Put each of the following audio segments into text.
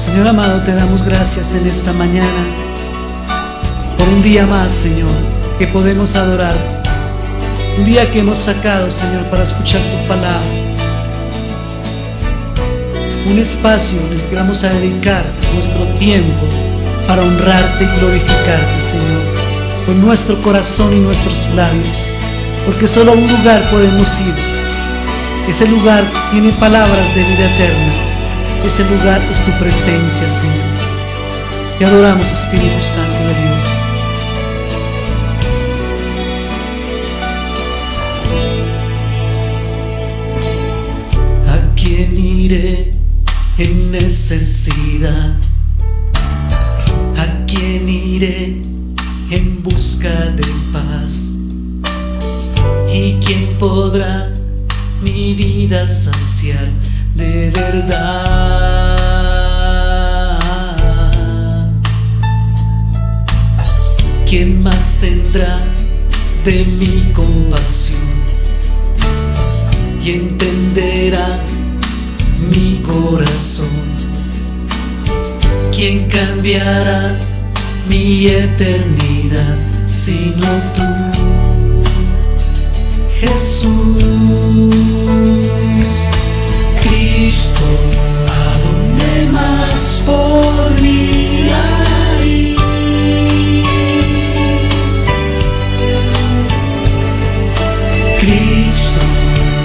Señor amado, te damos gracias en esta mañana por un día más, Señor, que podemos adorar. Un día que hemos sacado, Señor, para escuchar tu palabra. Un espacio en el que vamos a dedicar nuestro tiempo para honrarte y glorificarte, Señor, con nuestro corazón y nuestros labios, porque solo a un lugar podemos ir. Ese lugar tiene palabras de vida eterna. Ese lugar es tu presencia, Señor. Te adoramos, Espíritu Santo de Dios. ¿A quién iré en necesidad? ¿A quién iré en busca de paz? ¿Y quién podrá mi vida saciar de verdad? ¿Quién más tendrá de mi compasión y entenderá mi corazón? ¿Quién cambiará mi eternidad sino tú, Jesús? Cristo, ¿a dónde más podría ir? Cristo,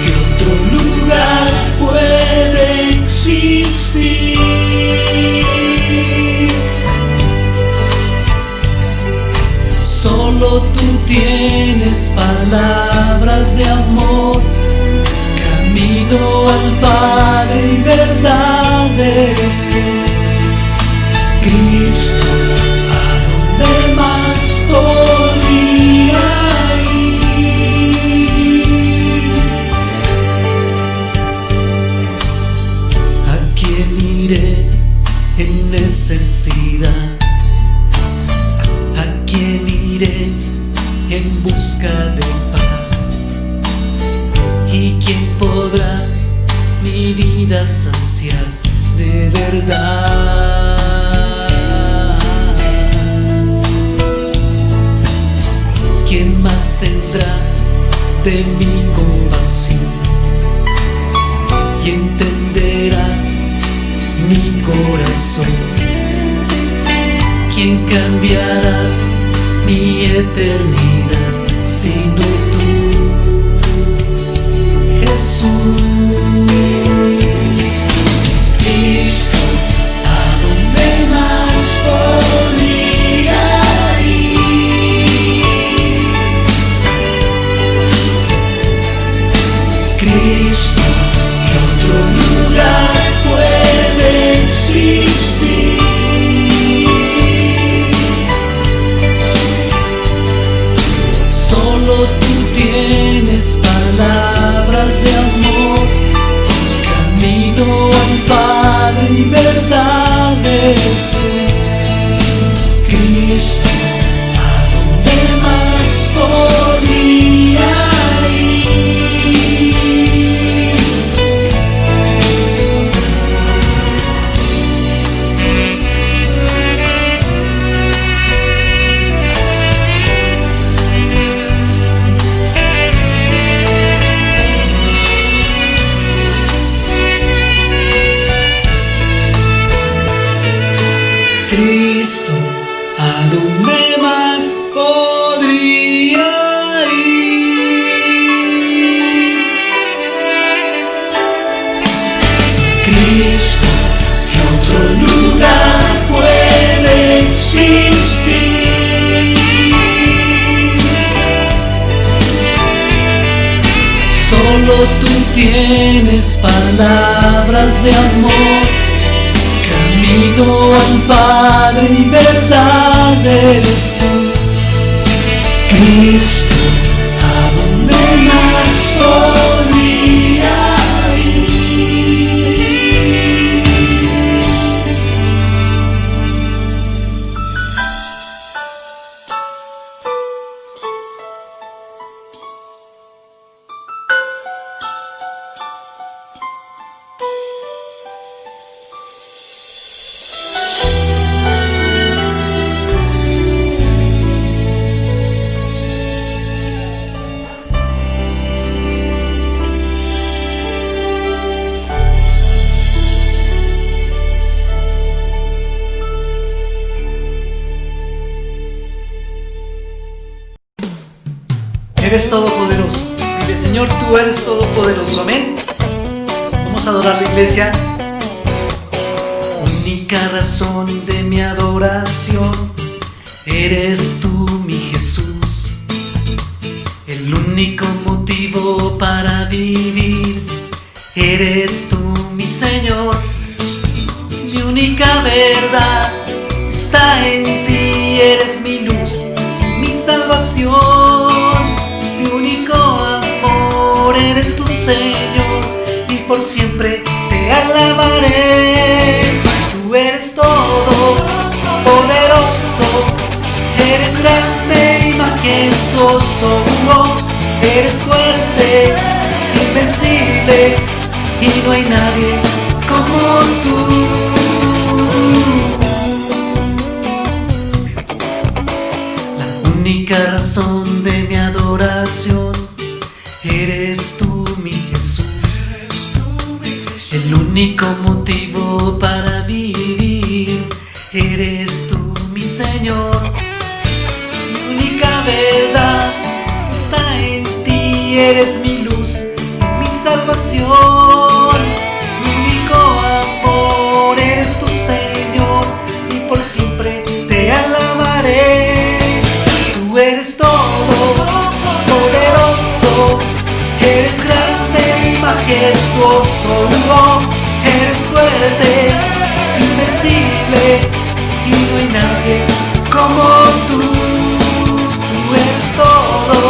¿qué otro lugar puede existir? Solo tú tienes palabras de amor, camino al Padre y verdad eres tú. Cristo, ¿a dónde más podría ir? ¿A quién iré en necesidad? ¿A quién iré en busca de paz? ¿Y quién podrá mi vida saciar de verdad? ¿Quién más tendrá de mi compasión y entenderá mi corazón? ¿Quién cambiará mi eternidad sino tú, Jesús? Cristo, ¿a dónde más podría ir? Cristo, ¿qué otro lugar puede existir? Solo tú tienes palabras de amor, camino al Padre y verdad eres tú. Cristo, ¿a dónde más podría ir? Cristo, ¿a dónde más podría ir? Cristo, ¿qué otro lugar puede existir? Solo tú tienes palabras de amor, camino al Padre y verdad eres tú. Cristo, ¿a dónde más podría ir? eres todopoderoso. Dile, Señor, tú eres todopoderoso. Amén. Vamos a adorar la iglesia. Única razón de mi adoración eres tú, mi Jesús. El único motivo para vivir eres tú, mi Señor. Mi única verdad está en ti, eres mi luz, mi salvación. Mi único amor eres tu Señor, y por siempre te alabaré. Tú eres todo poderoso, eres grande y majestuoso. Eres fuerte, invencible, y no hay nadie como tú. La única razón de mi adoración eres tú, mi Jesús. El único motivo para vivir eres tú, mi Señor. Mi única verdad está en ti, eres mi luz, mi salvación. Mi único amor eres tu Señor, y por siempre te alabaré. Tú eres todo poderoso, eres grande y majestuoso. Eres fuerte, invencible, y no hay nadie como tú. Tú eres todo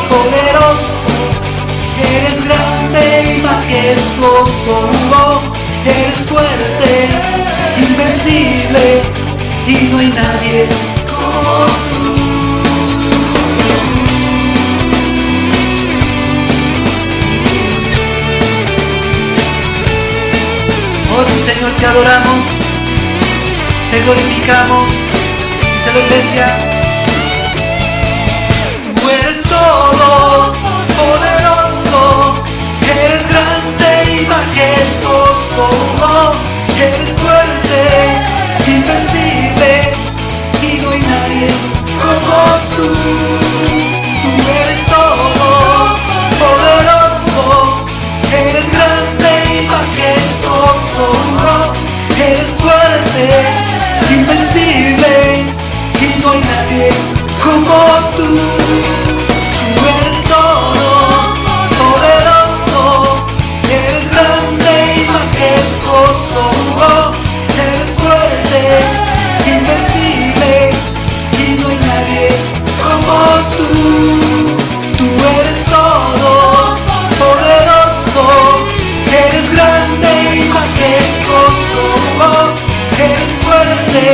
poderoso, eres grande y majestuoso. Eres fuerte, invencible, y no hay nadie como tú. Oh sí, Señor, te adoramos, te glorificamos. Dice la iglesia. Tú eres todo poderoso, eres grande y majestuoso. Eres fuerte, invencible, y no hay nadie como tú. Tú eres todo poderoso, eres grande y majestuoso. Eres fuerte, invencible, y no hay nadie como tú. Tú eres todo poderoso, eres grande y majestuoso. Eres fuerte, invencible, y no hay nadie como tú. Tú eres todo poderoso, eres grande y majestuoso. Eres fuerte,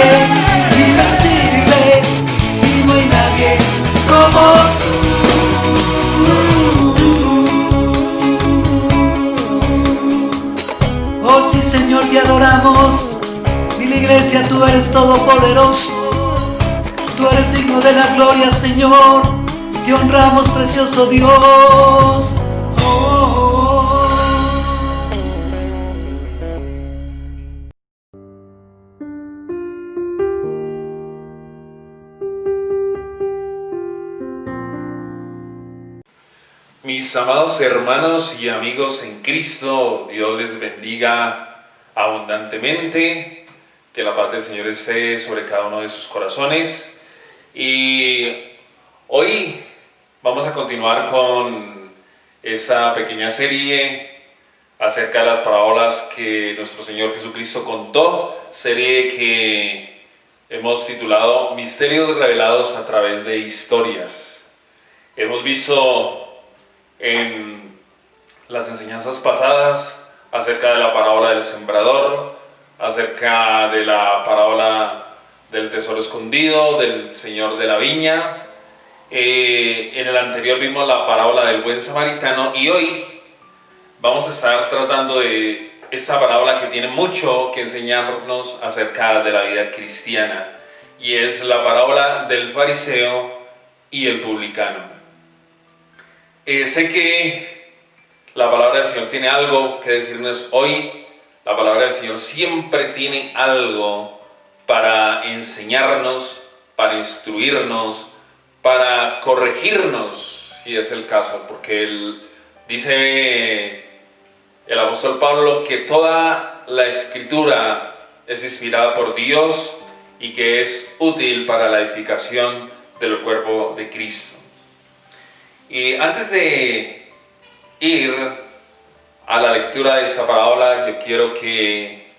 invencible, y no hay nadie como tú. Oh sí, Señor, te adoramos. Dile, iglesia, tú eres todopoderoso, tú eres digno de la gloria, Señor. Te honramos, precioso Dios. Mis amados hermanos y amigos en Cristo, Dios les bendiga abundantemente, que la paz del Señor esté sobre cada uno de sus corazones. Y hoy vamos a continuar con esta pequeña serie acerca de las parábolas que nuestro Señor Jesucristo contó, serie que hemos titulado Misterios revelados a través de historias. Hemos visto en las enseñanzas pasadas acerca de la parábola del sembrador, acerca de la parábola del tesoro escondido, del señor de la viña. En el anterior vimos la parábola del buen samaritano, y hoy vamos a estar tratando de esta parábola que tiene mucho que enseñarnos acerca de la vida cristiana, y es la parábola del fariseo y el publicano. Sé que la palabra del Señor tiene algo que decirnos hoy. La palabra del Señor siempre tiene algo para enseñarnos, para instruirnos, para corregirnos y es el caso, porque dice el apóstol Pablo que toda la escritura es inspirada por Dios y que es útil para la edificación del cuerpo de Cristo. Y antes de ir a la lectura de esta parábola, yo quiero que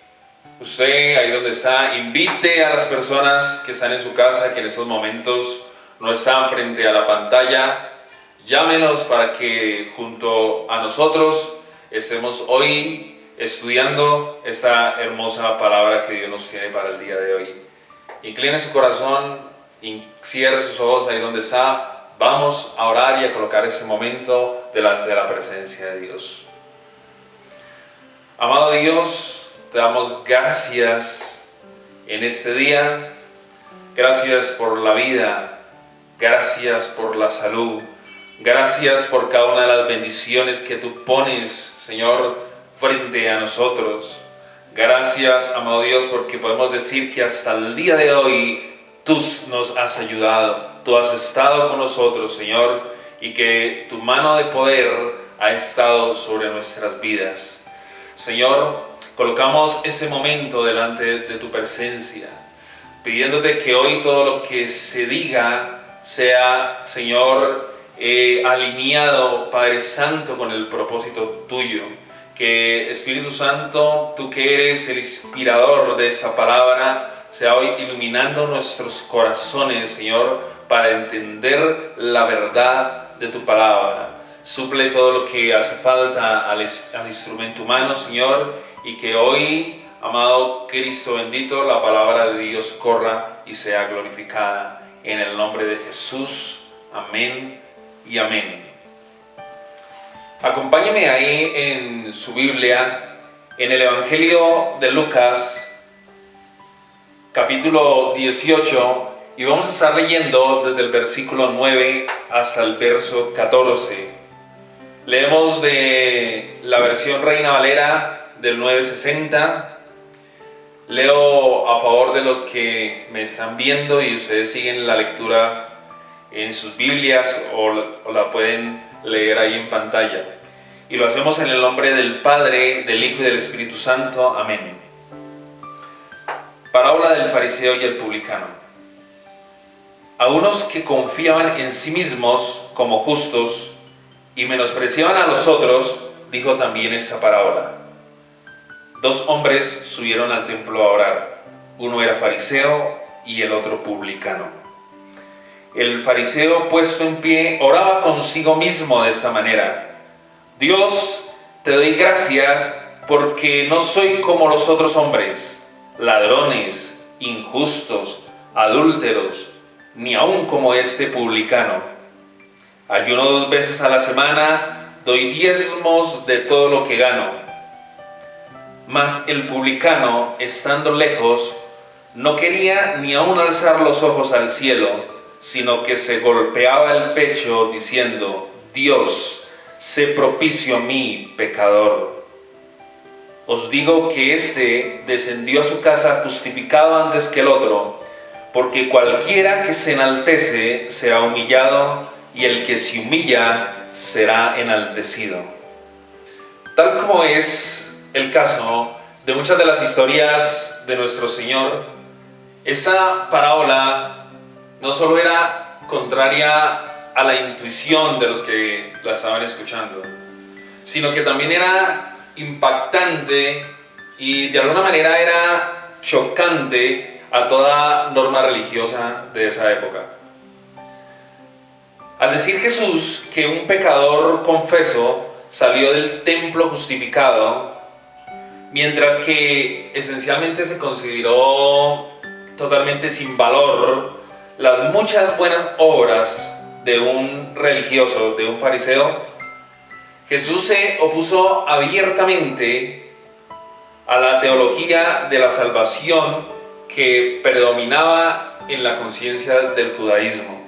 usted, ahí donde está, invite a las personas que están en su casa, que en estos momentos no están frente a la pantalla, llámenos para que junto a nosotros estemos hoy estudiando esta hermosa palabra que Dios nos tiene para el día de hoy. Incline su corazón, cierre sus ojos ahí donde está. Vamos a orar y a colocar este momento delante de la presencia de Dios. Amado Dios, te damos gracias en este día. Gracias por la vida. Gracias por la salud. Gracias por cada una de las bendiciones que tú pones, Señor, frente a nosotros. Gracias, amado Dios, porque podemos decir que hasta el día de hoy tú nos has ayudado. Tú has estado con nosotros, Señor, y que tu mano de poder ha estado sobre nuestras vidas. Señor, colocamos ese momento delante de tu presencia, pidiéndote que hoy todo lo que se diga sea, Señor, alineado, Padre Santo, con el propósito tuyo. Que Espíritu Santo, tú que eres el inspirador de esa palabra, sea hoy iluminando nuestros corazones, Señor, para entender la verdad de tu palabra. Suple todo lo que hace falta al instrumento humano, Señor, y que hoy, amado Cristo bendito, la palabra de Dios corra y sea glorificada. En el nombre de Jesús. Amén y amén. Acompáñeme ahí en su Biblia, en el Evangelio de Lucas, capítulo 18, y vamos a estar leyendo desde el versículo 9 hasta el verso 14. Leemos de la versión Reina Valera del 960. Leo a favor de los que me están viendo y ustedes siguen la lectura en sus Biblias o la pueden leer ahí en pantalla. Y lo hacemos en el nombre del Padre, del Hijo y del Espíritu Santo. Amén. Parábola del fariseo y el publicano. A unos que confiaban en sí mismos como justos y menospreciaban a los otros, dijo también esta parábola. Dos hombres subieron al templo a orar. Uno era fariseo y el otro publicano. El fariseo, puesto en pie, oraba consigo mismo de esta manera: Dios, te doy gracias porque no soy como los otros hombres, ladrones, injustos, adúlteros, ni aun como este publicano. Ayuno 2 veces a la semana, doy diezmos de todo lo que gano. Mas el publicano, estando lejos, no quería ni aun alzar los ojos al cielo, sino que se golpeaba el pecho diciendo: Dios, sé propicio a mí, pecador. Os digo que éste descendió a su casa justificado antes que el otro, porque cualquiera que se enaltece será humillado, y el que se humilla será enaltecido. Tal como es el caso de muchas de las historias de nuestro Señor, esa parábola no solo era contraria a la intuición de los que la estaban escuchando, sino que también era impactante y de alguna manera era chocante a toda norma religiosa de esa época. Al decir Jesús que un pecador confeso salió del templo justificado, mientras que esencialmente se consideró totalmente sin valor las muchas buenas obras de un religioso, de un fariseo, Jesús se opuso abiertamente a la teología de la salvación que predominaba en la conciencia del judaísmo.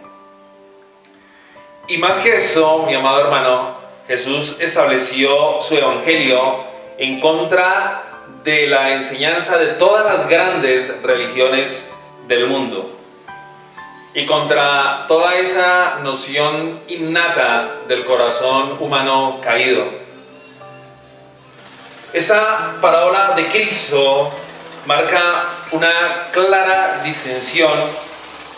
Y más que eso, mi amado hermano, Jesús estableció su evangelio en contra de la enseñanza de todas las grandes religiones del mundo. y contra toda esa noción innata del corazón humano caído. Esa parábola de Cristo marca una clara distinción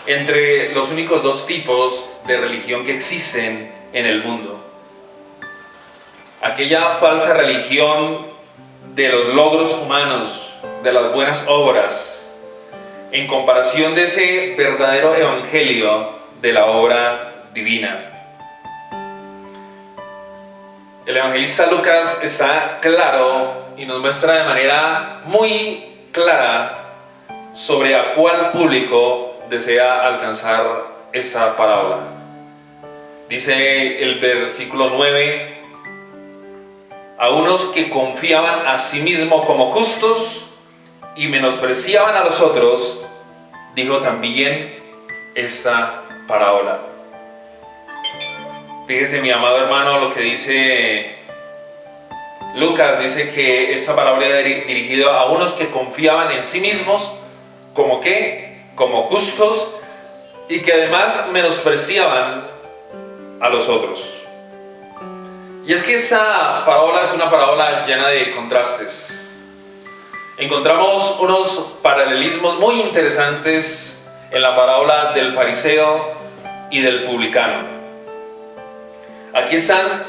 entre los únicos dos tipos de religión que existen en el mundo. Aquella falsa religión de los logros humanos, de las buenas obras, en comparación de ese verdadero evangelio de la obra divina. El evangelista Lucas está claro y nos muestra de manera muy clara sobre a cuál público desea alcanzar esta parábola. Dice el versículo 9: a unos que confiaban a sí mismos como justos y menospreciaban a los otros, dijo también esta parábola. Fíjese, mi amado hermano, lo que dice Lucas. Dice que esta parábola era dirigida a unos que confiaban en sí mismos como ¿qué? Como justos, y que además menospreciaban a los otros. Y es que esta parábola es una parábola llena de contrastes. Encontramos unos paralelismos muy interesantes en la parábola del fariseo y del publicano. Aquí están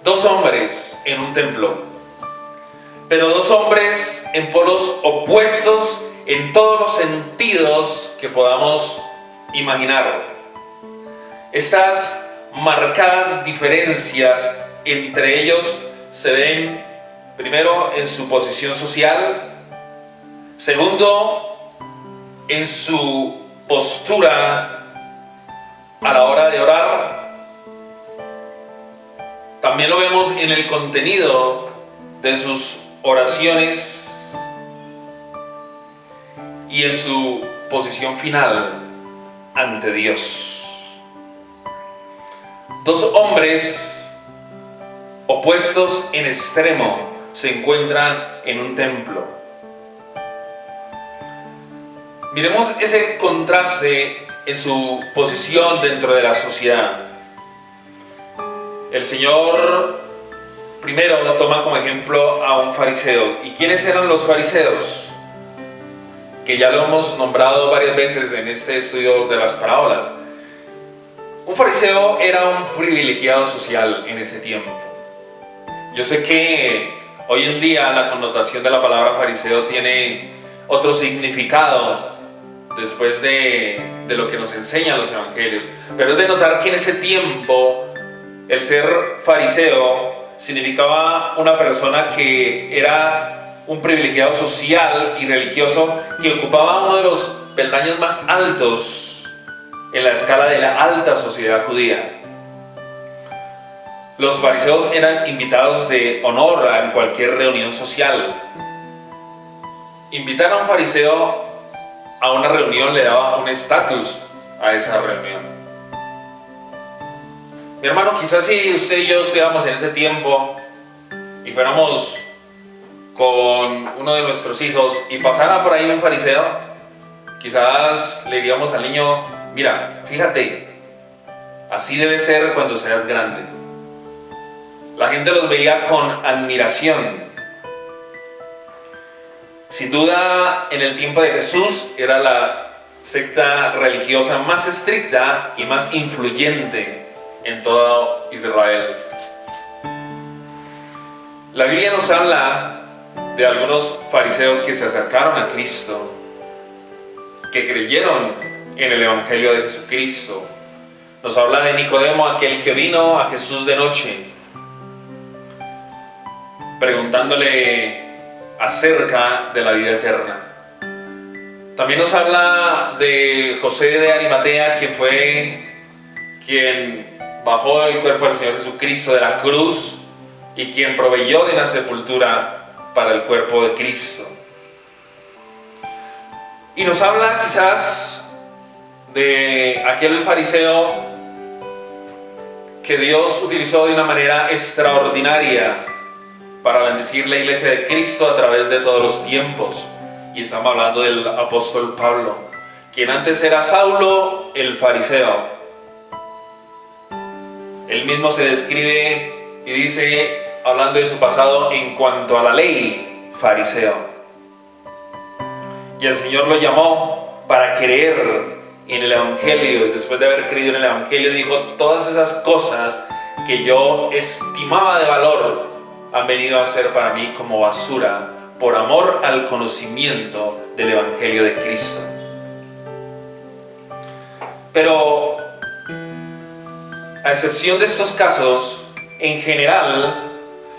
dos hombres en un templo, pero dos hombres en polos opuestos en todos los sentidos que podamos imaginar. Estas marcadas diferencias entre ellos se ven primero en su posición social, segundo en su postura a la hora de orar. También lo vemos en el contenido de sus oraciones y en su posición final ante Dios. Dos hombres opuestos en extremo se encuentran en un templo. Miremos ese contraste en su posición dentro de la sociedad. El Señor primero toma como ejemplo a un fariseo. ¿Y quiénes eran los fariseos? Que ya lo hemos nombrado varias veces en este estudio de las parábolas. Un fariseo era un privilegiado social en ese tiempo. Yo sé que hoy en día la connotación de la palabra fariseo tiene otro significado después de lo que nos enseñan los evangelios, pero es de notar que en ese tiempo el ser fariseo significaba una persona que era un privilegiado social y religioso que ocupaba uno de los peldaños más altos en la escala de la alta sociedad judía. Los fariseos eran invitados de honor en cualquier reunión social. Invitar a un fariseo a una reunión le daba un estatus a esa reunión. Mi hermano, quizás si usted y yo estuviéramos en ese tiempo y fuéramos con uno de nuestros hijos y pasara por ahí un fariseo, quizás le diríamos al niño: mira, fíjate, así debe ser cuando seas grande. La gente los veía con admiración. Sin duda, en el tiempo de Jesús era la secta religiosa más estricta y más influyente en todo Israel. La Biblia nos habla de algunos fariseos que se acercaron a Cristo, que creyeron en el Evangelio de Jesucristo. Nos habla de Nicodemo, aquel que vino a Jesús de noche, preguntándole acerca de la vida eterna. También nos habla de José de Arimatea, quien fue quien bajó el cuerpo del Señor Jesucristo de la cruz y quien proveyó de una sepultura para el cuerpo de Cristo. Y nos habla quizás de aquel fariseo que Dios utilizó de una manera extraordinaria para bendecir la iglesia de Cristo a través de todos los tiempos. Y estamos hablando del apóstol Pablo, quien antes era Saulo, el fariseo. Él mismo se describe y dice, hablando de su pasado, en cuanto a la ley, fariseo. Y el Señor lo llamó para creer en el Evangelio, y después de haber creído en el Evangelio dijo, todas esas cosas que yo estimaba de valor han venido a ser para mí como basura por amor al conocimiento del Evangelio de Cristo. Pero a excepción de estos casos, en general,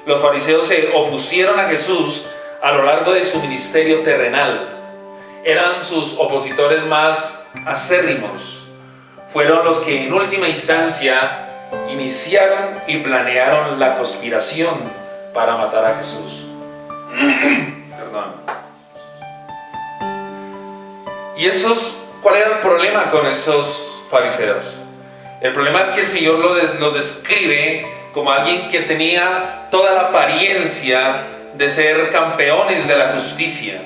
los fariseos se opusieron a Jesús a lo largo de su ministerio terrenal. Eran sus opositores más acérrimos. Fueron los que en última instancia iniciaron y planearon la conspiración para matar a Jesús. Perdón. ¿Y cuál era el problema con esos fariseos? El problema es que el Señor lo describe como alguien que tenía toda la apariencia de ser campeones de la justicia.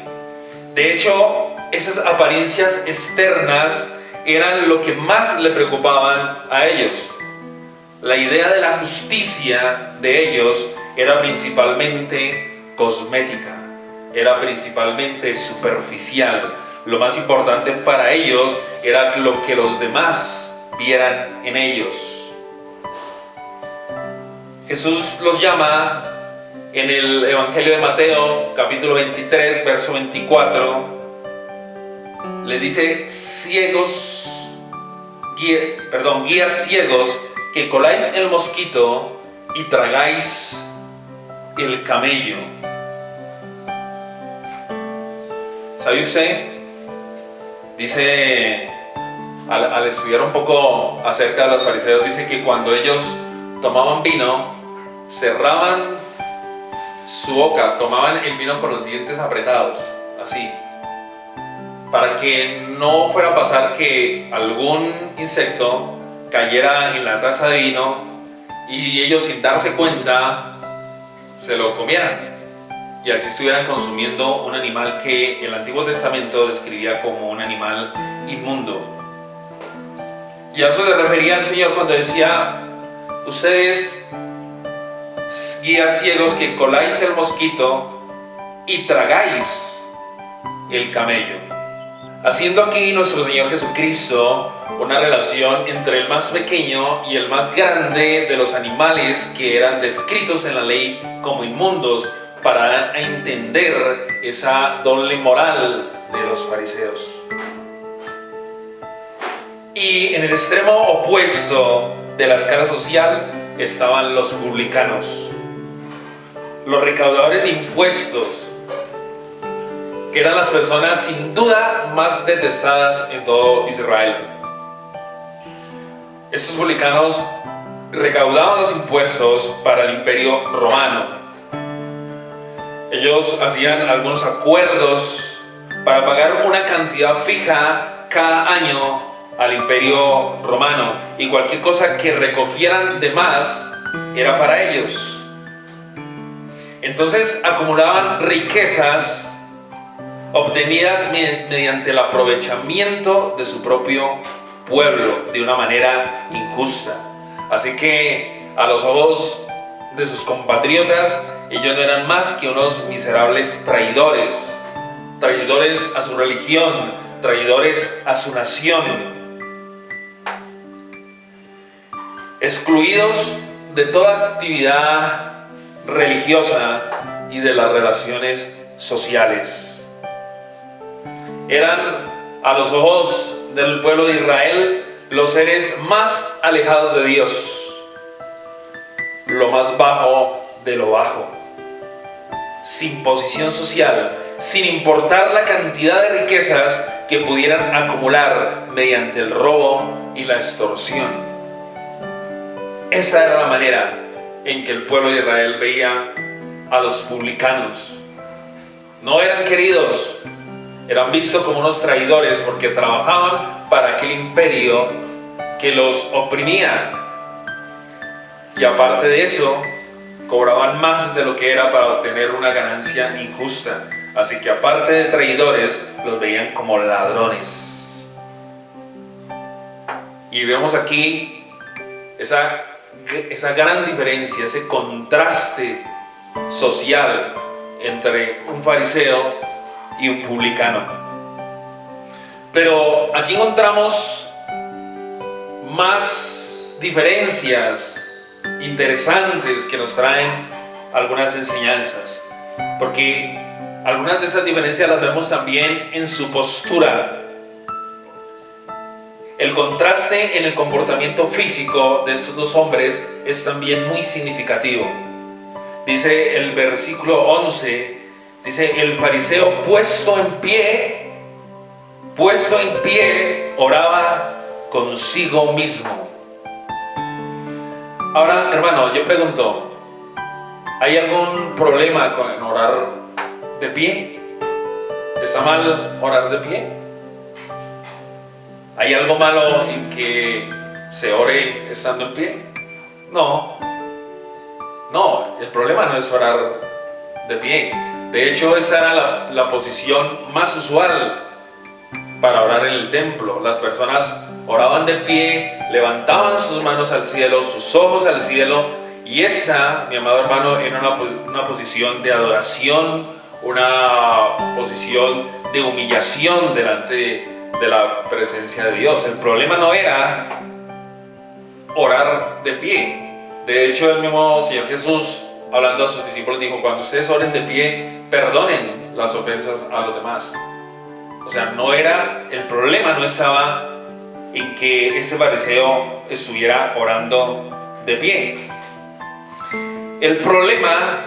De hecho, esas apariencias externas eran lo que más le preocupaban a ellos. La idea de la justicia de ellos era principalmente cosmética, era principalmente superficial. Lo más importante para ellos era lo que los demás vieran en ellos. Jesús los llama en el Evangelio de Mateo, capítulo 23, verso 24, le dice, guías ciegos, que coláis el mosquito y tragáis el camello. ¿Sabe usted? Dice, al estudiar un poco acerca de los fariseos, dice que cuando ellos tomaban vino, cerraban su boca, tomaban el vino con los dientes apretados, así, para que no fuera a pasar que algún insecto cayera en la taza de vino y ellos, sin darse cuenta, se lo comieran y así estuvieran consumiendo un animal que el Antiguo Testamento describía como un animal inmundo. Y a eso se refería el Señor cuando decía, ustedes, guías ciegos, que coláis el mosquito y tragáis el camello. Haciendo aquí nuestro Señor Jesucristo una relación entre el más pequeño y el más grande de los animales que eran descritos en la ley como inmundos, para entender esa doble moral de los fariseos. Y en el extremo opuesto de la escala social estaban los publicanos, los recaudadores de impuestos, que eran las personas sin duda más detestadas en todo Israel. Estos publicanos recaudaban los impuestos para el Imperio Romano. Ellos hacían algunos acuerdos para pagar una cantidad fija cada año al Imperio Romano, y cualquier cosa que recogieran de más era para ellos. Entonces acumulaban riquezas obtenidas mediante el aprovechamiento de su propio pueblo de una manera injusta. Así que a los ojos de sus compatriotas, ellos no eran más que unos miserables traidores, traidores a su religión, traidores a su nación, excluidos de toda actividad religiosa y de las relaciones sociales. Eran, a los ojos del pueblo de Israel, los seres más alejados de Dios, lo más bajo de lo bajo, sin posición social, sin importar la cantidad de riquezas que pudieran acumular mediante el robo y la extorsión. Esa era la manera en que el pueblo de Israel veía a los publicanos. No eran queridos, eran vistos como unos traidores porque trabajaban para aquel imperio que los oprimía. Y aparte de eso, cobraban más de lo que era para obtener una ganancia injusta. Así que aparte de traidores, los veían como ladrones. Y vemos aquí esa gran diferencia, ese contraste social entre un fariseo y un publicano. Pero aquí encontramos más diferencias interesantes que nos traen algunas enseñanzas, porque algunas de esas diferencias las vemos también en su postura. El contraste en el comportamiento físico de estos dos hombres es también muy significativo. Dice el versículo 11, dice: el fariseo puesto en pie, oraba consigo mismo. Ahora, hermano, yo pregunto, ¿hay algún problema con orar de pie? ¿Está mal orar de pie? ¿Hay algo malo en que se ore estando en pie? No, el problema no es orar de pie. De hecho, esa era la posición más usual para orar en el templo. Las personas oraban de pie, levantaban sus manos al cielo, sus ojos al cielo, y esa, mi amado hermano, era una posición de adoración, una posición de humillación delante de la presencia de Dios. El problema no era orar de pie. De hecho, el mismo Señor Jesús, hablando a sus discípulos, dijo: cuando ustedes oren de pie, perdonen las ofensas a los demás. O sea, el problema no estaba en que ese fariseo estuviera orando de pie. El problema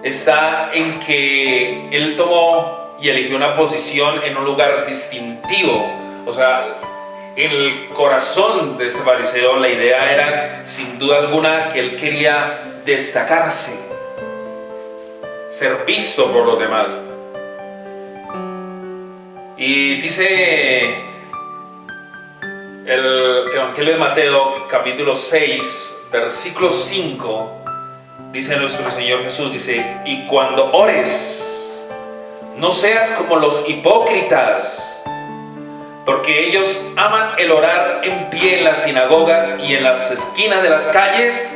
está en que él tomó y eligió una posición en un lugar distintivo. O sea, en el corazón de ese fariseo la idea era, sin duda alguna, que él quería destacarse, ser visto por los demás. Y dice el Evangelio de Mateo, capítulo 6, versículo 5, dice nuestro Señor Jesús, dice: y cuando ores, no seas como los hipócritas, porque ellos aman el orar en pie en las sinagogas y en las esquinas de las calles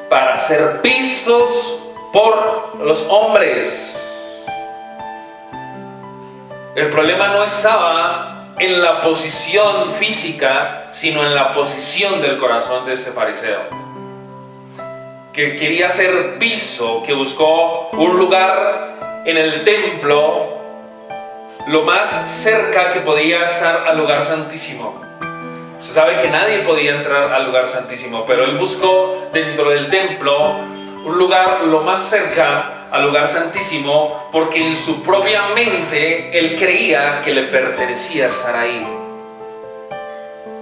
para ser vistos por los hombres. El problema no estaba en la posición física, sino en la posición del corazón de ese fariseo, que quería ser visto, que buscó un lugar en el templo lo más cerca que podía estar al lugar santísimo. Usted sabe que nadie podía entrar al lugar santísimo, pero él buscó dentro del templo un lugar lo más cerca al lugar santísimo, porque en su propia mente él creía que le pertenecía estar ahí.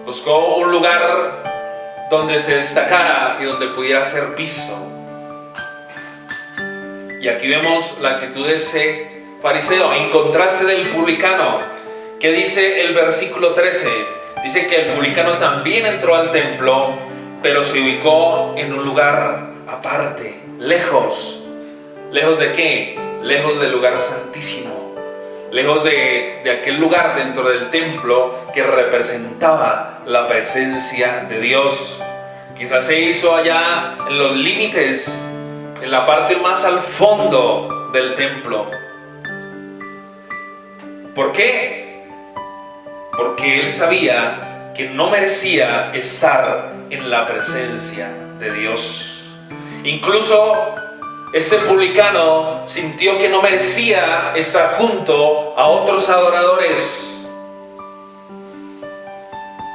Buscó un lugar donde se destacara y donde pudiera ser visto. Y aquí vemos la actitud de ese fariseo, en contraste del publicano, que dice el versículo 13, dice que el publicano también entró al templo, pero se ubicó en un lugar aparte, lejos. ¿Lejos de qué? Lejos del lugar santísimo, lejos de aquel lugar dentro del templo que representaba la presencia de Dios. Quizás se hizo allá en los límites, en la parte más al fondo del templo. ¿Por qué? Porque él sabía que no merecía estar en la presencia de Dios. Incluso este publicano sintió que no merecía estar junto a otros adoradores.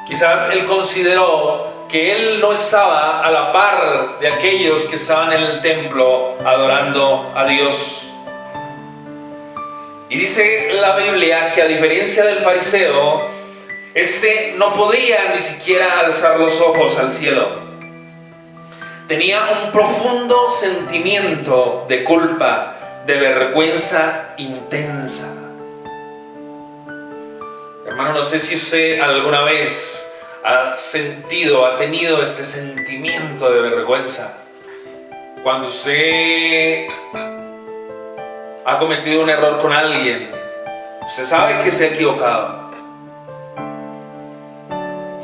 Quizás él consideró que él no estaba a la par de aquellos que estaban en el templo adorando a Dios. Y dice la Biblia que, a diferencia del fariseo, este no podía ni siquiera alzar los ojos al cielo. Tenía un profundo sentimiento de culpa, de vergüenza intensa. Hermano, no sé si usted alguna vez ha tenido este sentimiento de vergüenza. Cuando usted ha cometido un error con alguien, usted sabe que se ha equivocado.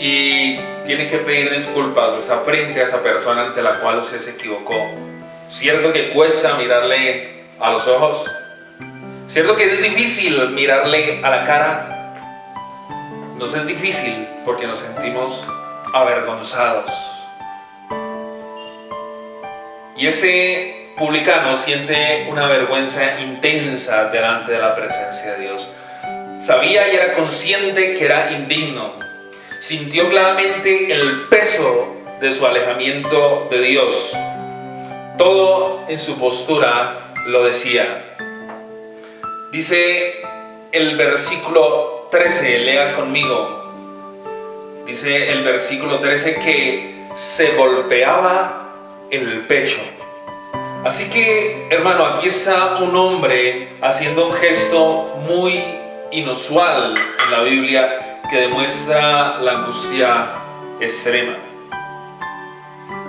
y tiene que pedir disculpas o está frente a esa persona ante la cual usted se equivocó. ¿Cierto que cuesta mirarle a los ojos? ¿Cierto que es difícil mirarle a la cara? Nos es difícil porque nos sentimos avergonzados. Y ese publicano siente una vergüenza intensa delante de la presencia de Dios. Sabía y era consciente que era indigno. Sintió claramente el peso de su alejamiento de Dios. Todo en su postura lo decía. Dice el versículo 13, lea conmigo. Dice el versículo 13 que se golpeaba el pecho. Así que, hermano, aquí está un hombre haciendo un gesto muy inusual en la Biblia que demuestra la angustia extrema.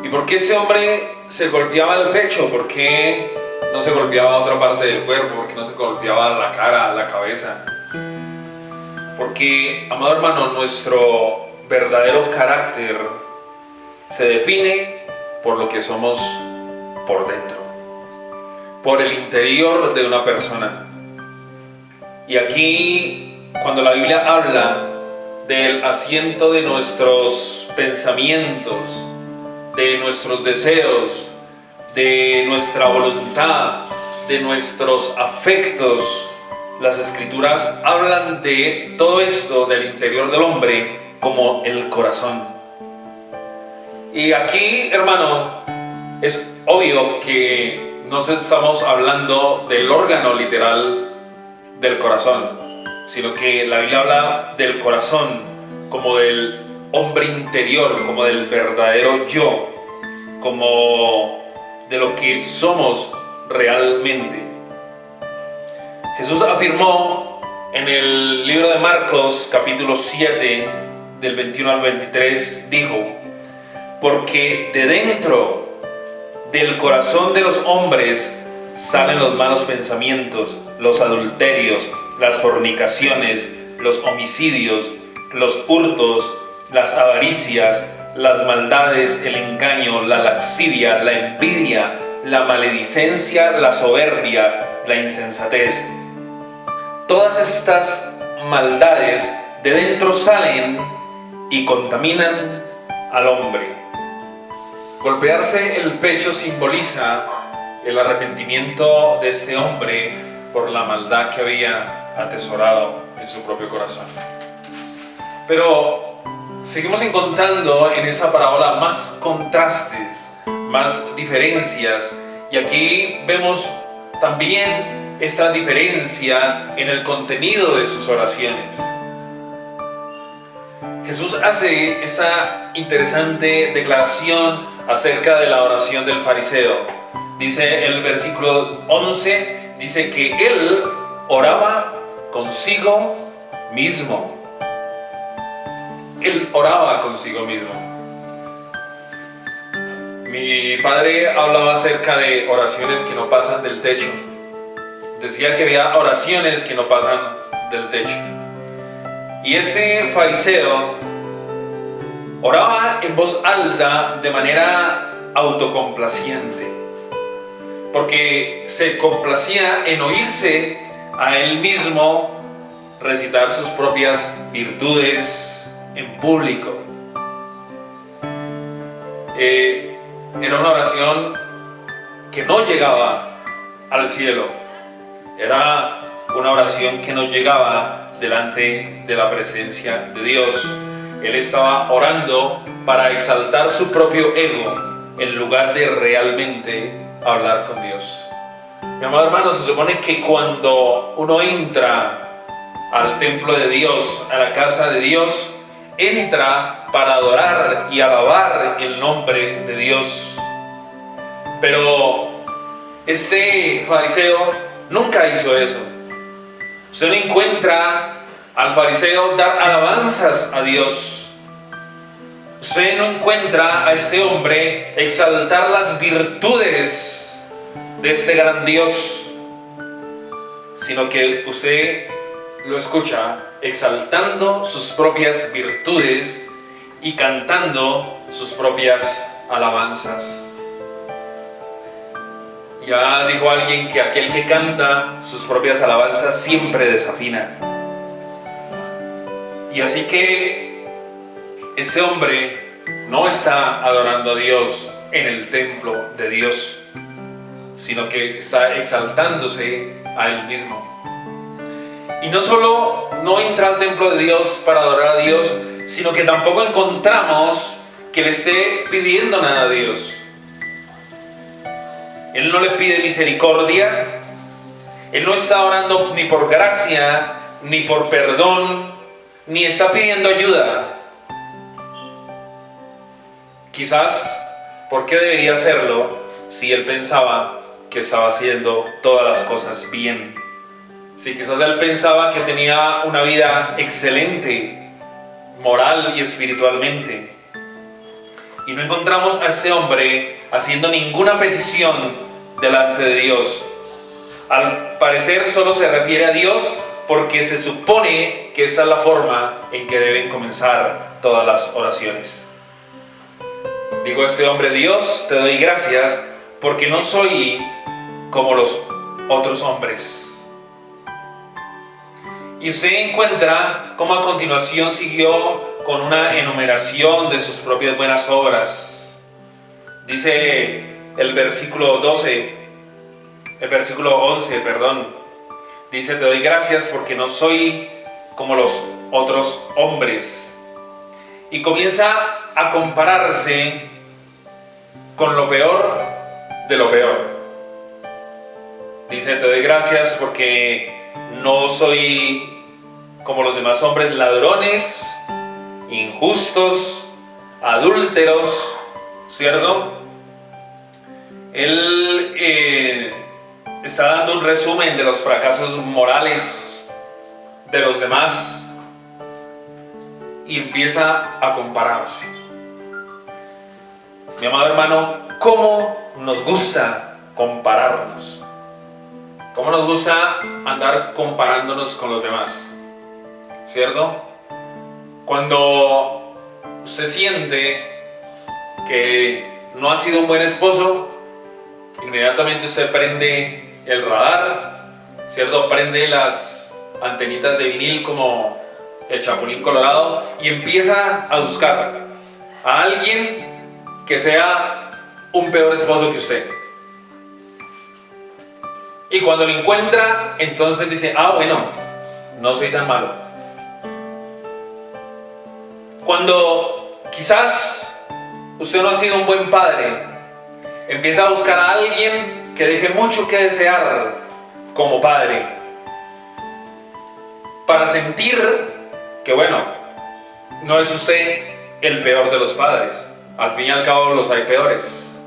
¿Y por qué ese hombre se golpeaba el pecho? ¿Por qué no se golpeaba otra parte del cuerpo? ¿Por qué no se golpeaba la cara, la cabeza? Porque, amado hermano, nuestro verdadero carácter se define por lo que somos por dentro, por el interior de una persona. Y aquí, cuando la Biblia habla del asiento de nuestros pensamientos, de nuestros deseos, de nuestra voluntad, de nuestros afectos, las Escrituras hablan de todo esto del interior del hombre como el corazón. Y aquí, hermano, es obvio que no estamos hablando del órgano literal del corazón, sino que la Biblia habla del corazón como del hombre interior, como del verdadero yo, como de lo que somos realmente. Jesús afirmó en el libro de Marcos, capítulo 7, del 21 al 23, dijo: porque de dentro del corazón de los hombres salen los malos pensamientos, los adulterios, las fornicaciones, los homicidios, los hurtos, las avaricias, las maldades, el engaño, la lascivia, la envidia, la maledicencia, la soberbia, la insensatez. Todas estas maldades de dentro salen y contaminan al hombre. Golpearse el pecho simboliza el arrepentimiento de este hombre por la maldad que había atesorado en su propio corazón. Pero seguimos encontrando en esta parábola más contrastes, más diferencias, y aquí vemos también esta diferencia en el contenido de sus oraciones. Jesús hace esa interesante declaración acerca de la oración del fariseo. Dice el versículo 11, dice que él oraba consigo mismo. Él oraba consigo mismo. Mi padre hablaba acerca de oraciones que no pasan del techo. Decía que había oraciones que no pasan del techo. Y este fariseo oraba en voz alta de manera autocomplaciente, porque se complacía en oírse a él mismo recitar sus propias virtudes en público. Era una oración que no llegaba al cielo, era una oración que no llegaba delante de la presencia de Dios. Él estaba orando para exaltar su propio ego en lugar de realmente hablar con Dios. Mi amado hermano, se supone que cuando uno entra al templo de Dios, a la casa de Dios, entra para adorar y alabar el nombre de Dios. Pero ese fariseo nunca hizo eso. Usted no encuentra al fariseo dar alabanzas a Dios. Usted no encuentra a este hombre exaltar las virtudes de este gran Dios, sino que usted lo escucha exaltando sus propias virtudes y cantando sus propias alabanzas. Ya dijo alguien que aquel que canta sus propias alabanzas siempre desafina. Y así que ese hombre no está adorando a Dios en el templo de Dios, sino que está exaltándose a Él mismo. Y no solo no entra al templo de Dios para adorar a Dios, sino que tampoco encontramos que le esté pidiendo nada a Dios. Él no le pide misericordia, Él no está orando ni por gracia, ni por perdón, ni está pidiendo ayuda. Quizás, ¿por qué debería hacerlo si Él pensaba que estaba haciendo todas las cosas bien? Si quizás Él pensaba que tenía una vida excelente, moral y espiritualmente. Y no encontramos a ese hombre haciendo ninguna petición delante de Dios. Al parecer solo se refiere a Dios porque se supone que esa es la forma en que deben comenzar todas las oraciones. Digo a este hombre: Dios, te doy gracias porque no soy como los otros hombres. Y se encuentra cómo a continuación siguió con una enumeración de sus propias buenas obras. Dice el versículo 11, dice: te doy gracias porque no soy como los otros hombres. Y comienza a compararse con lo peor de lo peor. Dice: te doy gracias porque no soy como los demás hombres, ladrones, injustos, adúlteros, ¿cierto? Él está dando un resumen de los fracasos morales de los demás y empieza a compararse. Mi amado hermano, ¿cómo nos gusta compararnos? ¿Cómo nos gusta andar comparándonos con los demás? ¿Cierto? Cuando usted siente que no ha sido un buen esposo, inmediatamente usted prende el radar, ¿cierto? Prende las antenitas de vinil como el Chapulín Colorado y empieza a buscar a alguien que sea un peor esposo que usted. Y cuando lo encuentra, entonces dice: bueno, no soy tan malo. Cuando quizás usted no ha sido un buen padre, empieza a buscar a alguien que deje mucho que desear como padre, para sentir que, bueno, no es usted el peor de los padres. Al fin y al cabo los hay peores.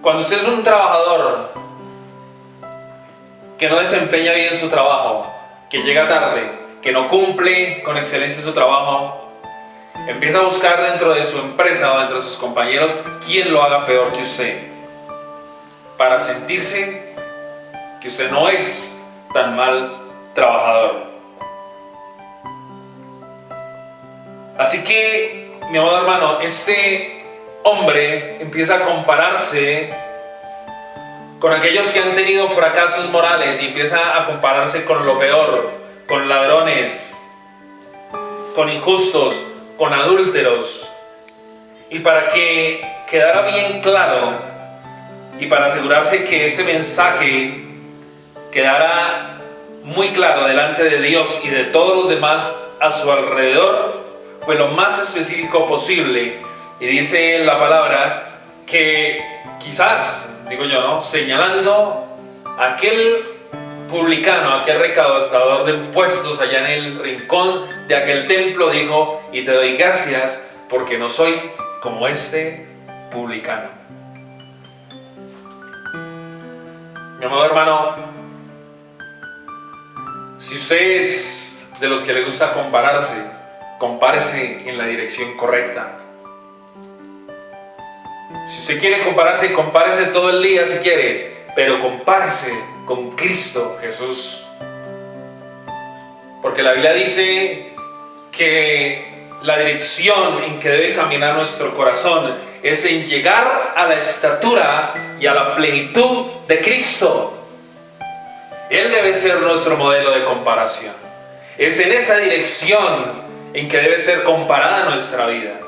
Cuando usted es un trabajador que no desempeña bien su trabajo, que llega tarde, que no cumple con excelencia su trabajo, empieza a buscar dentro de su empresa o dentro de sus compañeros quién lo haga peor que usted, para sentirse que usted no es tan mal trabajador. Así que, mi amado hermano, este hombre empieza a compararse con aquellos que han tenido fracasos morales y empieza a compararse con lo peor, con ladrones, con injustos, con adúlteros. Y para que quedara bien claro y para asegurarse que este mensaje quedara muy claro delante de Dios y de todos los demás a su alrededor, fue lo más específico posible. Y dice la palabra que quizás, digo yo, ¿no?, señalando a aquel publicano, aquel recaudador de impuestos allá en el rincón de aquel templo, dijo: y te doy gracias porque no soy como este publicano. Mi amado hermano, si usted es de los que le gusta compararse, compárese en la dirección correcta. Si usted quiere compararse, compárese todo el día si quiere, pero compárese con Cristo Jesús. Porque la Biblia dice que la dirección en que debe caminar nuestro corazón es en llegar a la estatura y a la plenitud de Cristo. Él debe ser nuestro modelo de comparación. Es en esa dirección en que debe ser comparada nuestra vida.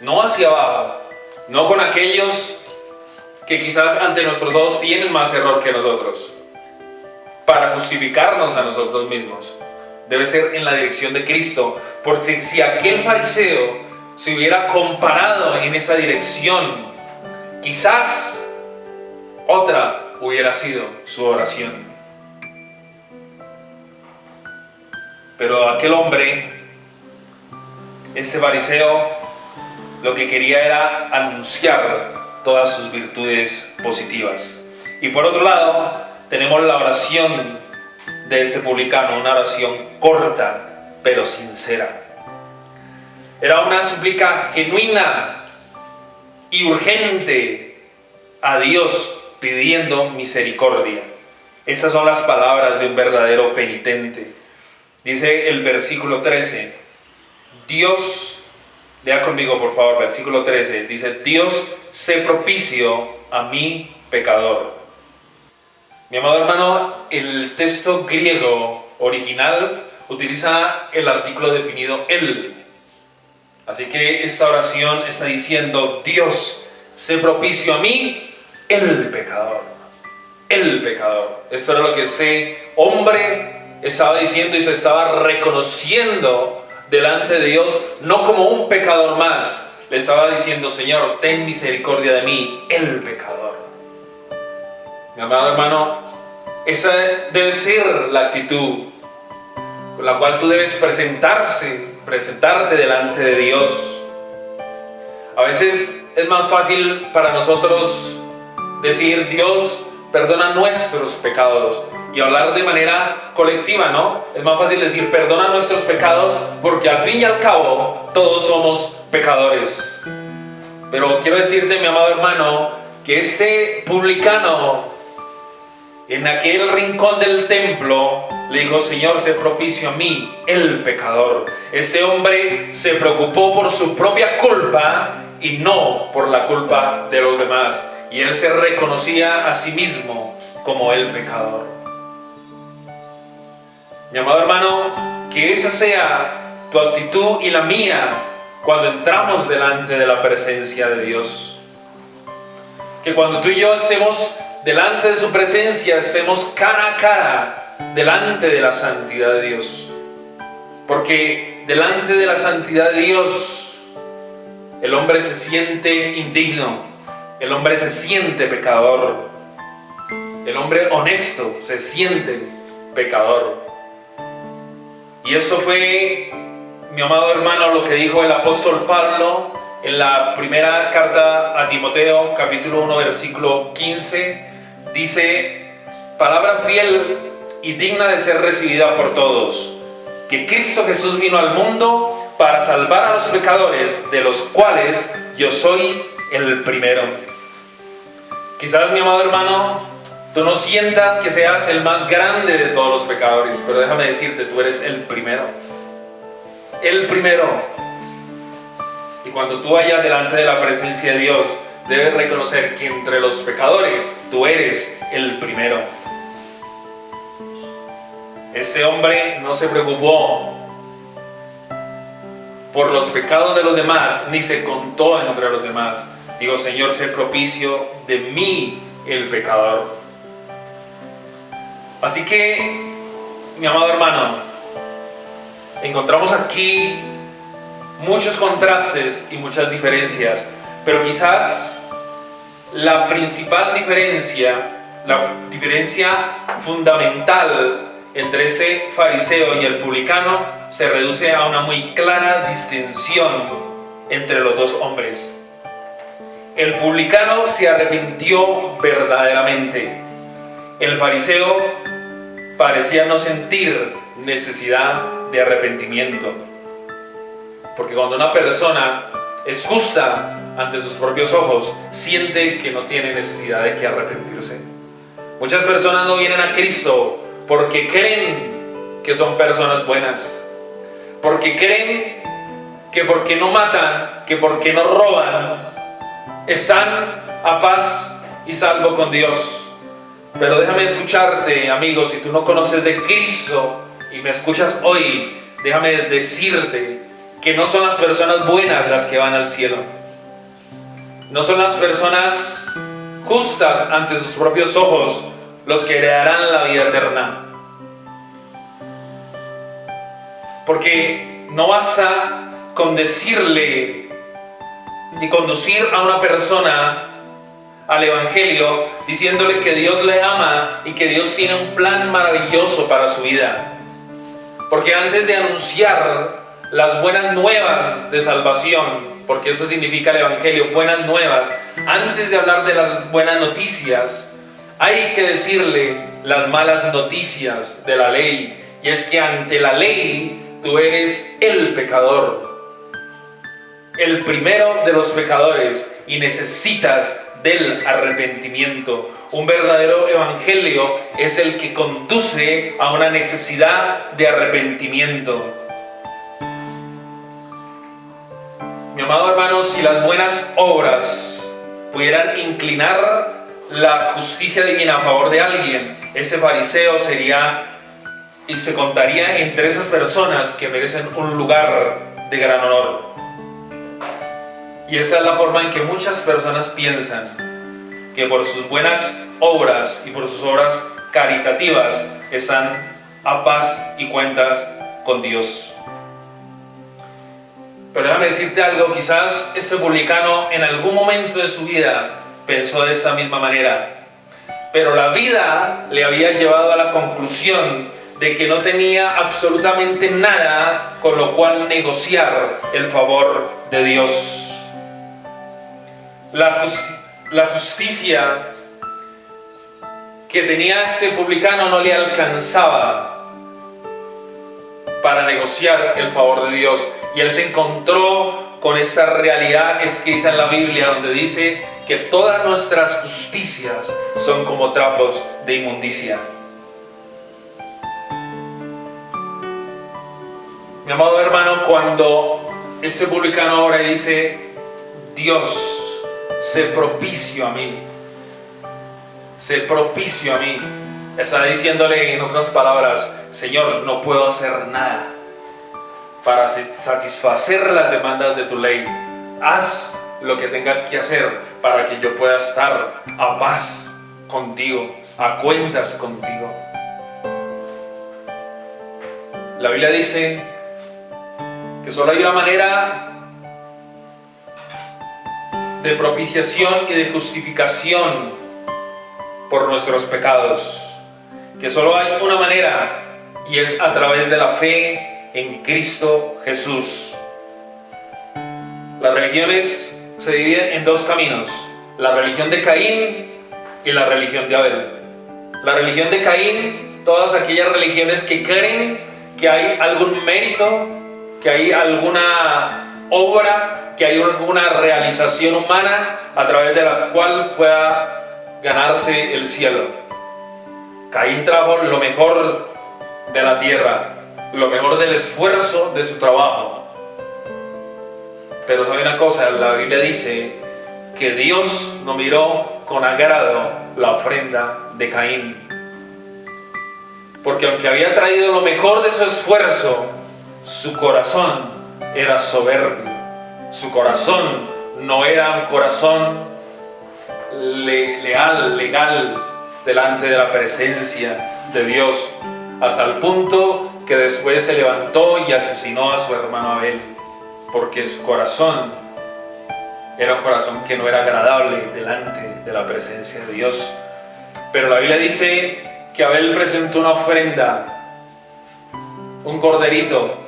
No hacia abajo, no con aquellos que quizás ante nuestros ojos tienen más error que nosotros, para justificarnos a nosotros mismos. Debe ser en la dirección de Cristo, porque si aquel fariseo se hubiera comparado en esa dirección, quizás otra hubiera sido su oración. Pero aquel hombre, ese fariseo, lo que quería era anunciar todas sus virtudes positivas. Y por otro lado, tenemos la oración de este publicano, una oración corta pero sincera. Era una súplica genuina y urgente a Dios, pidiendo misericordia. Esas son las palabras de un verdadero penitente. Dice el versículo 13, Dios, lea conmigo por favor, versículo 13, dice, Dios, sé propicio a mi pecador. Mi amado hermano, el texto griego original utiliza el artículo definido el. Así que esta oración está diciendo, Dios, sé propicio a mí, el pecador. El pecador. Esto era lo que ese hombre estaba diciendo y se estaba reconociendo delante de Dios, no como un pecador más. Le estaba diciendo, Señor, ten misericordia de mí, el pecador. Mi amado hermano, esa debe ser la actitud con la cual tú debes presentarte delante de Dios. A veces es más fácil para nosotros decir, Dios, perdona nuestros pecados, y hablar de manera colectiva, ¿no? Es más fácil decir, perdona nuestros pecados, porque al fin y al cabo todos somos pecadores. Pero quiero decirte, mi amado hermano, que este publicano en aquel rincón del templo le dijo, Señor, sé propicio a mí, el pecador. Este hombre se preocupó por su propia culpa y no por la culpa de los demás. Y él se reconocía a sí mismo como el pecador. Mi amado hermano, que esa sea tu actitud y la mía cuando entramos delante de la presencia de Dios. Que cuando tú y yo estemos delante de su presencia, estemos cara a cara delante de la santidad de Dios. Porque delante de la santidad de Dios, el hombre se siente indigno, el hombre se siente pecador, el hombre honesto se siente pecador. Y eso fue, mi amado hermano, lo que dijo el apóstol Pablo en la primera carta a Timoteo, capítulo 1, versículo 15. Dice, palabra fiel y digna de ser recibida por todos, que Cristo Jesús vino al mundo para salvar a los pecadores, de los cuales yo soy el primero. Quizás, mi amado hermano, tú no sientas que seas el más grande de todos los pecadores, pero déjame decirte, tú eres el primero. El primero. Y cuando tú vayas delante de la presencia de Dios, debes reconocer que entre los pecadores, tú eres el primero. Este hombre no se preocupó por los pecados de los demás, ni se contó entre los demás. Digo, Señor, sé propicio de mí, el pecador. Así que, mi amado hermano, encontramos aquí muchos contrastes y muchas diferencias, pero quizás la principal diferencia, la diferencia fundamental entre este fariseo y el publicano se reduce a una muy clara distinción entre los dos hombres. El publicano se arrepintió verdaderamente. El fariseo parecía no sentir necesidad de arrepentimiento. Porque cuando una persona es justa ante sus propios ojos, siente que no tiene necesidad de que arrepentirse. Muchas personas no vienen a Cristo porque creen que son personas buenas, porque creen que porque no matan, que porque no roban, están a paz y salvo con Dios. Pero déjame escucharte, amigo, si tú no conoces de Cristo y me escuchas hoy, déjame decirte que no son las personas buenas las que van al cielo. No son las personas justas ante sus propios ojos los que heredarán la vida eterna. Porque no basta con decirle y conducir a una persona al Evangelio diciéndole que Dios le ama y que Dios tiene un plan maravilloso para su vida. Porque antes de anunciar las buenas nuevas de salvación, porque eso significa el Evangelio, buenas nuevas, antes de hablar de las buenas noticias, hay que decirle las malas noticias de la ley, y es que ante la ley tú eres el pecador, el primero de los pecadores, y necesitas del arrepentimiento. Un verdadero evangelio es el que conduce a una necesidad de arrepentimiento. Mi amado hermano, si las buenas obras pudieran inclinar la justicia divina a favor de alguien, ese fariseo sería y se contaría entre esas personas que merecen un lugar de gran honor. Y esa es la forma en que muchas personas piensan que por sus buenas obras y por sus obras caritativas están a paz y cuentas con Dios. Pero déjame decirte algo, quizás este publicano en algún momento de su vida pensó de esta misma manera, pero la vida le había llevado a la conclusión de que no tenía absolutamente nada con lo cual negociar el favor de Dios. La justicia que tenía este publicano no le alcanzaba para negociar el favor de Dios. Y él se encontró con esta realidad escrita en la Biblia, donde dice que todas nuestras justicias son como trapos de inmundicia. Mi amado hermano, cuando este publicano ahora dice, Dios, sé propicio a mí, sé propicio a mí, está diciéndole en otras palabras, Señor, no puedo hacer nada para satisfacer las demandas de tu ley. Haz lo que tengas que hacer para que yo pueda estar a paz contigo, a cuentas contigo. La Biblia dice que solo hay una manera de propiciación y de justificación por nuestros pecados, que solo hay una manera, y es a través de la fe en Cristo Jesús. Las religiones se dividen en dos caminos: la religión de Caín y la religión de Abel. La religión de Caín, todas aquellas religiones que creen que hay algún mérito, que hay alguna obra, que hay alguna realización humana a través de la cual pueda ganarse el cielo. Caín trajo lo mejor de la tierra, lo mejor del esfuerzo de su trabajo. Pero sabe una cosa, la Biblia dice que Dios no miró con agrado la ofrenda de Caín, porque aunque había traído lo mejor de su esfuerzo, su corazón era soberbio. Su corazón no era un corazón legal delante de la presencia de Dios, hasta el punto que después se levantó y asesinó a su hermano Abel, porque su corazón era un corazón que no era agradable delante de la presencia de Dios. Pero la Biblia dice que Abel presentó una ofrenda, un corderito.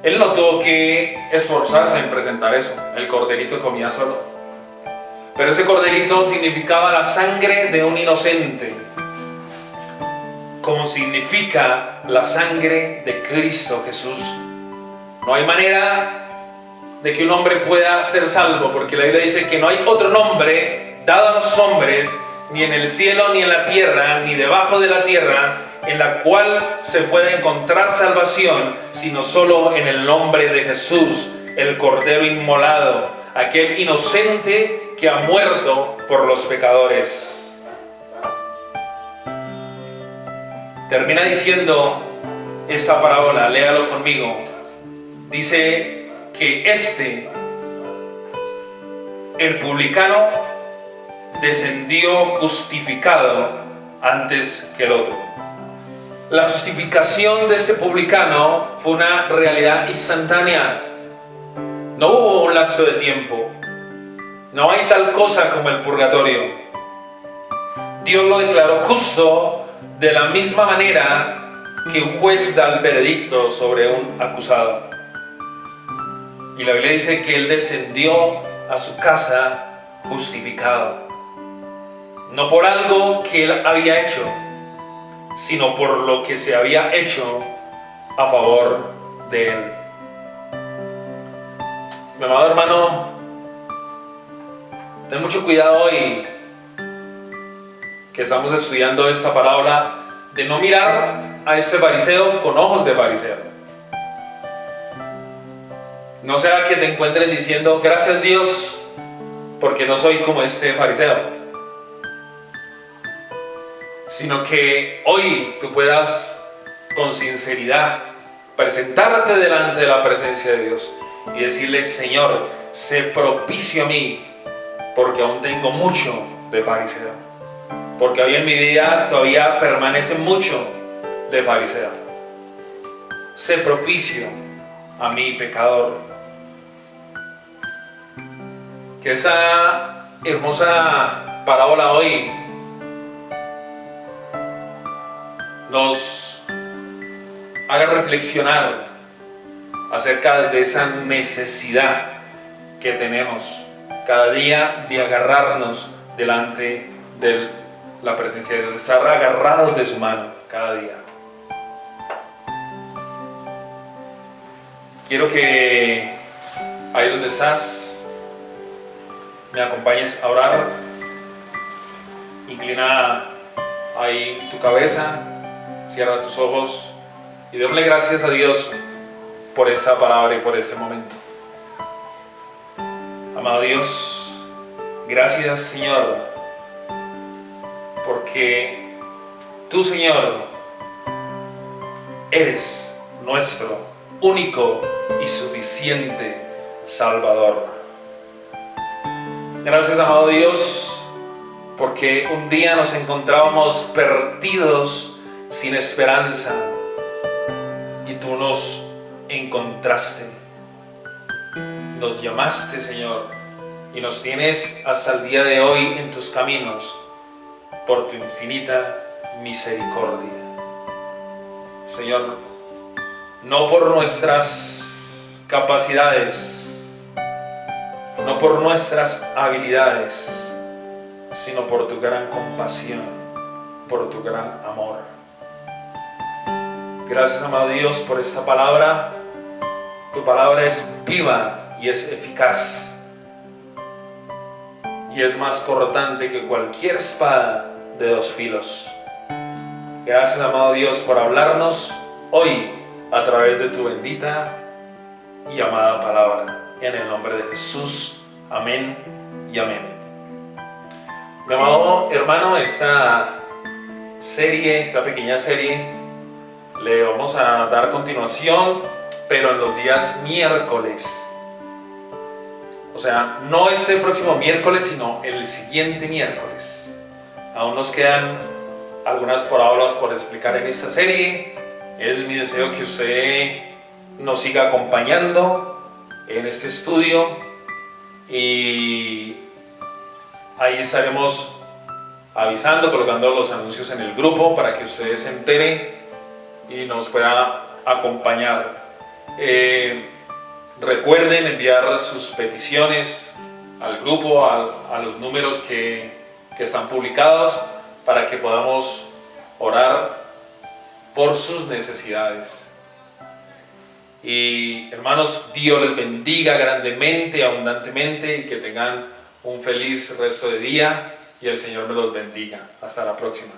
Él no tuvo que esforzarse en presentar eso, el corderito comía solo. Pero ese corderito significaba la sangre de un inocente, como significa la sangre de Cristo Jesús. No hay manera de que un hombre pueda ser salvo, porque la Biblia dice que no hay otro nombre dado a los hombres, ni en el cielo, ni en la tierra, ni debajo de la tierra, en la cual se puede encontrar salvación, sino solo en el nombre de Jesús, el Cordero inmolado, aquel inocente que ha muerto por los pecadores. Termina diciendo esta parábola, léalo conmigo. Dice que el publicano, descendió justificado antes que el otro. La justificación de este publicano fue una realidad instantánea. No hubo un lapso de tiempo. No hay tal cosa como el purgatorio. Dios lo declaró justo de la misma manera que un juez da el veredicto sobre un acusado. Y la Biblia dice que él descendió a su casa justificado. No por algo que él había hecho, sino por lo que se había hecho a favor de él. Mi amado hermano, ten mucho cuidado hoy que estamos estudiando esta parábola, de no mirar a este fariseo con ojos de fariseo. No sea que te encuentres diciendo, gracias Dios, porque no soy como este fariseo. Sino que hoy tú puedas con sinceridad presentarte delante de la presencia de Dios y decirle, Señor, sé propicio a mí, porque aún tengo mucho de fariseo, porque hoy en mi vida todavía permanece mucho de fariseo. Sé propicio a mí, pecador. Que esa hermosa parábola hoy nos haga reflexionar acerca de esa necesidad que tenemos cada día de agarrarnos delante de la presencia de Dios, de estar agarrados de su mano cada día. Quiero que ahí donde estás me acompañes a orar. Inclina ahí tu cabeza, cierra tus ojos y démosle gracias a Dios por esta palabra y por este momento. Amado Dios, gracias Señor, porque tú Señor eres nuestro único y suficiente Salvador. Gracias amado Dios, porque un día nos encontrábamos perdidos sin esperanza y tú nos encontraste, nos llamaste Señor y nos tienes hasta el día de hoy en tus caminos por tu infinita misericordia. Señor, no por nuestras capacidades, no por nuestras habilidades, sino por tu gran compasión, por tu gran amor. Gracias, amado Dios, por esta palabra. Tu palabra es viva y es eficaz, y es más cortante que cualquier espada de dos filos. Gracias, amado Dios, por hablarnos hoy a través de tu bendita y amada palabra. En el nombre de Jesús, amén y amén. Mi amado hermano, esta pequeña serie, le vamos a dar continuación, pero en los días miércoles. O sea, no este próximo miércoles, sino el siguiente miércoles. Aún nos quedan algunas parábolas por explicar en esta serie. Es mi deseo que usted nos siga acompañando en este estudio y ahí estaremos avisando, colocando los anuncios en el grupo para que ustedes se enteren y nos pueda acompañar. Recuerden enviar sus peticiones al grupo, a los números que están publicados, para que podamos orar por sus necesidades. Y hermanos, Dios les bendiga grandemente, abundantemente, y que tengan un feliz resto de día y el Señor me los bendiga. Hasta la próxima.